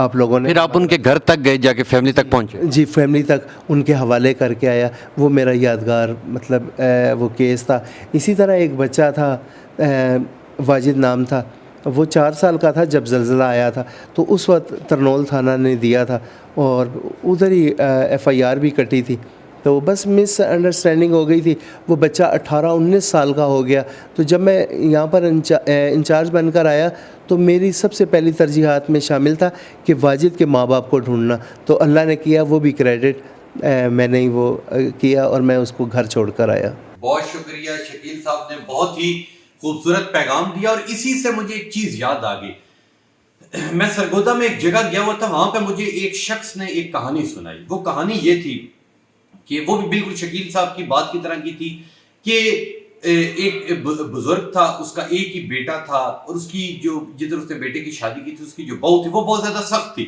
[SPEAKER 4] आप लोगों ने।
[SPEAKER 1] फिर आप उनके घर तक गए, जाके फैमिली तक पहुँचे?
[SPEAKER 4] जी, फैमिली तक उनके हवाले करके आया। वो मेरा यादगार मतलब वो केस था। इसी तरह एक बच्चा था, वाजिद नाम था, वो 4 साल का था जब ज़लज़ला आया था। तो उस वक्त तरनोल थाना ने दिया था और उधर ही FIR भी कटी थी। तो बस मिसअंडरस्टैंडिंग हो गई थी। वो बच्चा 18-19 साल का हो गया। तो जब मैं यहाँ पर इंचार्ज बनकर आया तो मेरी सबसे पहली तरजीहात में शामिल था कि वाजिद के माँ बाप को ढूंढना। तो अल्लाह ने किया, वो भी क्रेडिट मैंने ही वो किया और मैं उसको घर छोड़ कर आया।
[SPEAKER 1] बहुत शुक्रिया, शकील साहब ने बहुत ही खूबसूरत पैगाम दिया। और इसी से मुझे एक चीज़ याद आ गई। मैं सरगोदा में एक जगह गया हुआ था, वहां पे मुझे एक शख्स ने एक कहानी सुनाई। वो कहानी ये थी कि वो भी बिल्कुल शकील साहब की बात की तरह की थी कि एक बुजुर्ग था, उसका एक ही बेटा था और उसकी जो जिधर उसने बेटे की शादी की थी उसकी जो बहू थी वो बहुत ज्यादा सख्त थी।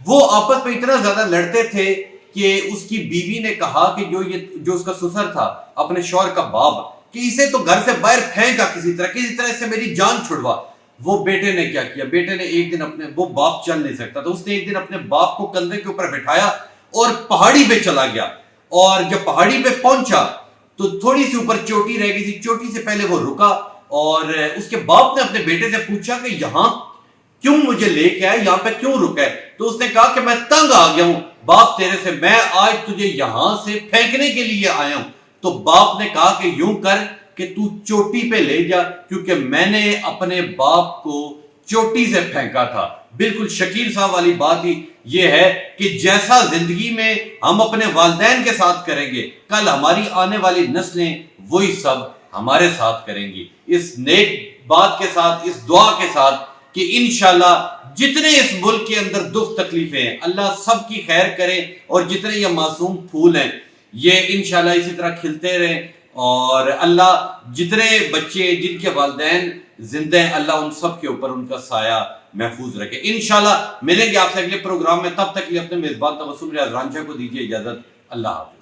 [SPEAKER 1] वो आपस में इतना ज्यादा लड़ते थे कि उसकी बीवी ने कहा कि जो उसका ससुर था, अपने शौहर का बाप, कि इसे तो घर से बाहर फेंका किसी तरह से मेरी जान छुड़वा। वो बेटे ने क्या किया, बेटे ने एक दिन वो बाप चल नहीं सकता तो उसने एक दिन अपने बाप को कंधे के ऊपर बिठाया और पहाड़ी पे चला गया। और जब पहाड़ी पे पहुंचा तो थोड़ी सी ऊपर चोटी रह गई थी, चोटी से पहले वो रुका और उसके बाप ने अपने बेटे से पूछा कि यहां क्यों मुझे लेके आया, यहां पे क्यों रुका है? तो उसने कहा कि मैं तंग आ गया हूं बाप तेरे से, मैं आज तुझे यहां से फेंकने के लिए आया हूं। तो बाप ने कहा कि यूं कर कि तू चोटी पे ले जा, क्योंकि मैंने अपने बाप को चोटी से फेंका था। बिल्कुल शकील साहब वाली बात ही यह है कि जैसा जिंदगी में हम अपने वालिदैन के साथ करेंगे, कल हमारी आने वाली नस्लें वही सब हमारे साथ करेंगी। इस नेक बात के साथ, इस दुआ के साथ कि इंशाल्लाह जितने इस मुल्क के अंदर दुख तकलीफें हैं अल्लाह सबकी खैर करे और जितने ये मासूम फूल हैं ये इंशाल्लाह इसी तरह खिलते रहें और अल्लाह जितने बच्चे जिनके वालिदैन जिंदा हैं अल्लाह उन सब के ऊपर उनका साया महफूज रखे। इंशाल्लाह मिलेंगे आपसे अगले प्रोग्राम में, तब तक के लिए अपने मेजबान तबस्सुम रियाज रांझा को दीजिए इजाजत। अल्लाह हाफ़िज़।